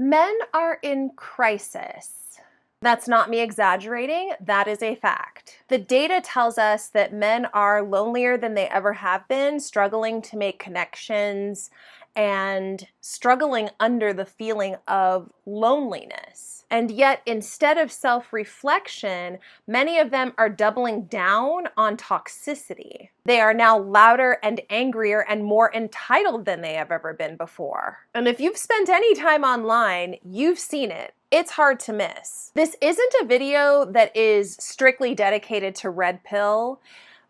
Men are in crisis. That's not me exaggerating, that is a fact. The data tells us that men are lonelier than they ever have been, struggling to make connections and struggling under the feeling of loneliness. And yet, instead of self-reflection, many of them are doubling down on toxicity. They are now louder and angrier and more entitled than they have ever been before. And if you've spent any time online, you've seen it. It's hard to miss. This isn't a video that is strictly dedicated to red pill.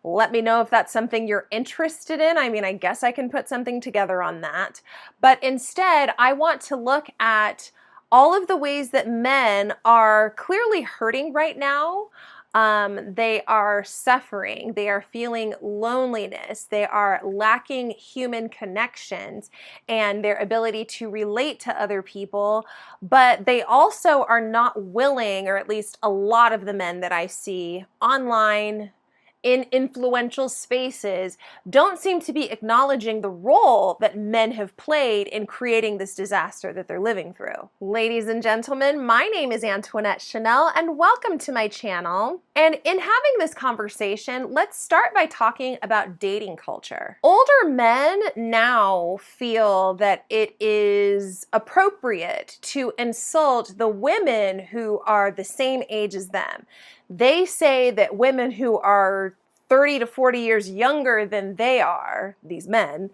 Let me know if that's something you're interested in. I mean, I guess I can put something together on that. But instead, I want to look at all of the ways that men are clearly hurting right now. They are suffering, they are feeling loneliness, they are lacking human connections and their ability to relate to other people, but they also are not willing, or at least a lot of the men that I see online, in influential spaces, don't seem to be acknowledging the role that men have played in creating this disaster that they're living through. Ladies and gentlemen, my name is Antoinette Chanel and welcome to my channel. And in having this conversation, let's start by talking about dating culture. Older men now feel that it is appropriate to insult the women who are the same age as them. They say that women who are 30 to 40 years younger than they are, these men,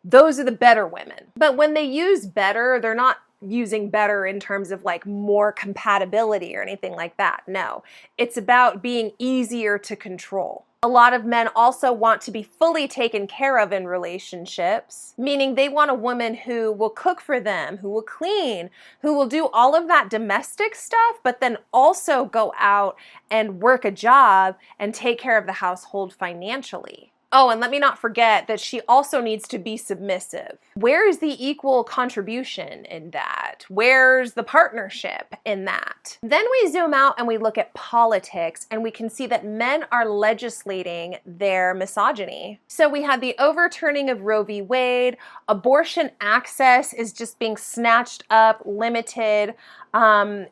those are the better women. But when they use better, they're not using better in terms of like more compatibility or anything like that. No, it's about being easier to control. A lot of men also want to be fully taken care of in relationships, meaning they want a woman who will cook for them, who will clean, who will do all of that domestic stuff, but then also go out and work a job and take care of the household financially. Oh, and let me not forget that she also needs to be submissive. Where is the equal contribution in that? Where's the partnership in that? Then we zoom out and we look at politics and we can see that men are legislating their misogyny. So we have the overturning of Roe v. Wade, abortion access is just being snatched up, limited.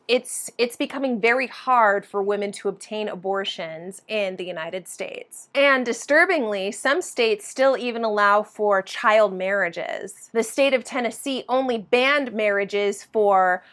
It's becoming very hard for women to obtain abortions in the United States. And disturbingly, some states still even allow for child marriages. The state of Tennessee only banned marriages for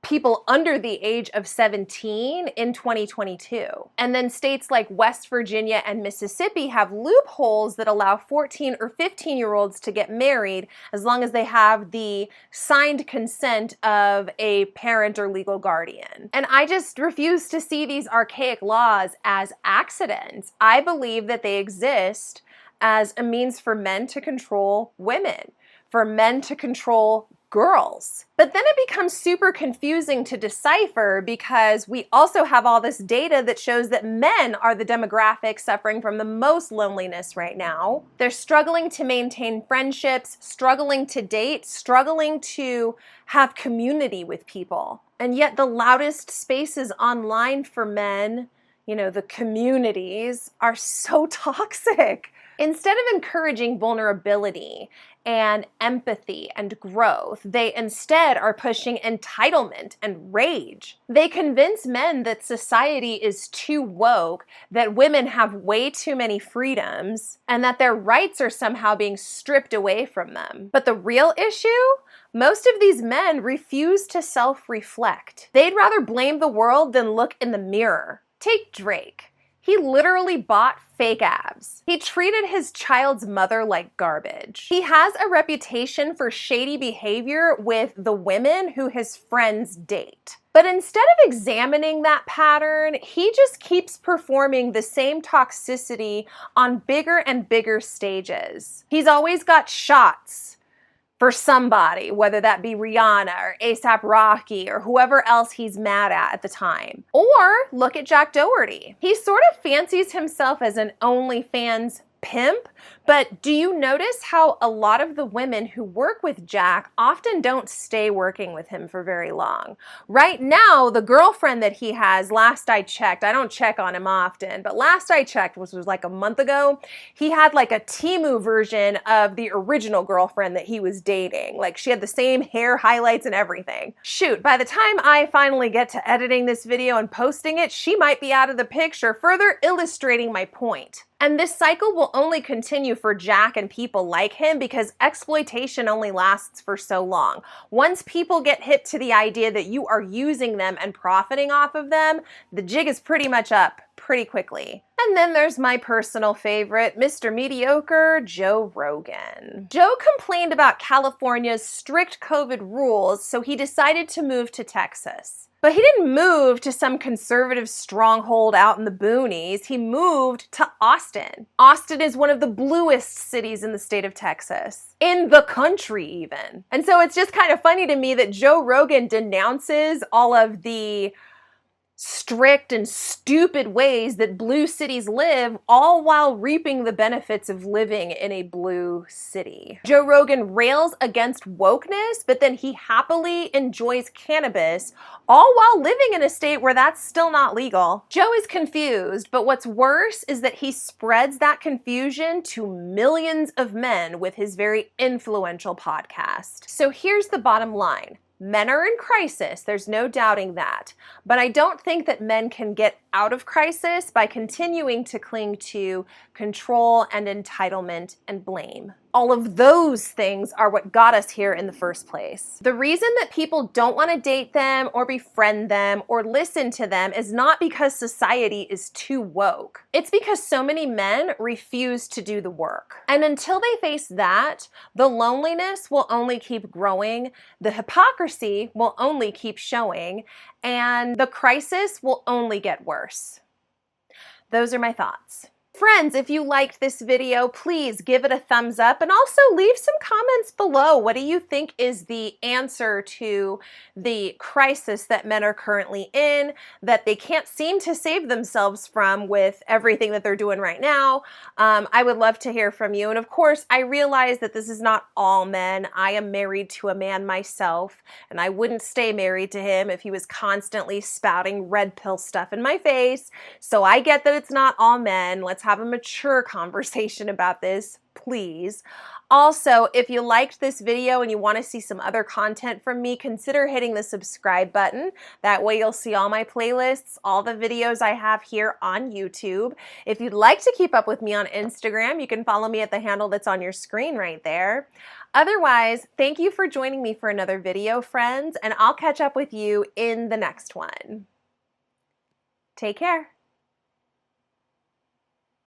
people under the age of 17 in 2022. And then states like West Virginia and Mississippi have loopholes that allow 14 or 15-year-olds to get married as long as they have the signed consent of a parent or legal guardian. And I just refuse to see these archaic laws as accidents. I believe that they exist as a means for men to control women, for men to control girls. But then it becomes super confusing to decipher because we also have all this data that shows that men are the demographic suffering from the most loneliness right now. They're struggling to maintain friendships, struggling to date, struggling to have community with people. And yet the loudest spaces online for men, you know, the communities, are so toxic. Instead of encouraging vulnerability and empathy and growth, they instead are pushing entitlement and rage. They convince men that society is too woke, that women have way too many freedoms, and that their rights are somehow being stripped away from them. But the real issue? Most of these men refuse to self-reflect. They'd rather blame the world than look in the mirror. Take Drake. He literally bought fake abs. He treated his child's mother like garbage. He has a reputation for shady behavior with the women who his friends date. But instead of examining that pattern, he just keeps performing the same toxicity on bigger and bigger stages. He's always got shots for somebody, whether that be Rihanna or A$AP Rocky or whoever else he's mad at the time. Or look at Jack Doherty. He sort of fancies himself as an OnlyFans pimp, But do you notice how a lot of the women who work with Jack often don't stay working with him for very long? Right now, the girlfriend that he has, last I checked, I don't check on him often, but last I checked, which was like a month ago, he had like a Temu version of the original girlfriend that he was dating. Like she had the same hair highlights and everything. Shoot, by the time I finally get to editing this video and posting it, she might be out of the picture, further illustrating my point. And this cycle will only continue for Jack and people like him because exploitation only lasts for so long. Once people get hip to the idea that you are using them and profiting off of them, the jig is pretty much up pretty quickly. And then there's my personal favorite, Mr. Mediocre, Joe Rogan. Joe complained about California's strict COVID rules, so he decided to move to Texas. But he didn't move to some conservative stronghold out in the boonies. He moved to Austin. Austin is one of the bluest cities in the state of Texas. In the country, even. And so it's just kind of funny to me that Joe Rogan denounces all of the strict and stupid ways that blue cities live, all while reaping the benefits of living in a blue city. Joe Rogan rails against wokeness, but then he happily enjoys cannabis, all while living in a state where that's still not legal. Joe is confused, but what's worse is that he spreads that confusion to millions of men with his very influential podcast. So here's the bottom line. Men are in crisis, there's no doubting that. But I don't think that men can get out of crisis by continuing to cling to control and entitlement and blame. All of those things are what got us here in the first place. The reason that people don't want to date them or befriend them or listen to them is not because society is too woke. It's because so many men refuse to do the work. And until they face that, the loneliness will only keep growing, the hypocrisy will only keep showing, and the crisis will only get worse. Those are my thoughts. Friends, if you liked this video, please give it a thumbs up and also leave some comments below. What do you think is the answer to the crisis that men are currently in, that they can't seem to save themselves from with everything that they're doing right now? I would love to hear from you. And of course, I realize that this is not all men. I am married to a man myself, and I wouldn't stay married to him if he was constantly spouting red pill stuff in my face. So I get that it's not all men. Let's have a mature conversation about this, please. Also, if you liked this video and you want to see some other content from me, consider hitting the subscribe button. That way you'll see all my playlists, all the videos I have here on YouTube. If you'd like to keep up with me on Instagram, you can follow me at the handle that's on your screen right there. Otherwise, thank you for joining me for another video, friends, and I'll catch up with you in the next one. Take care.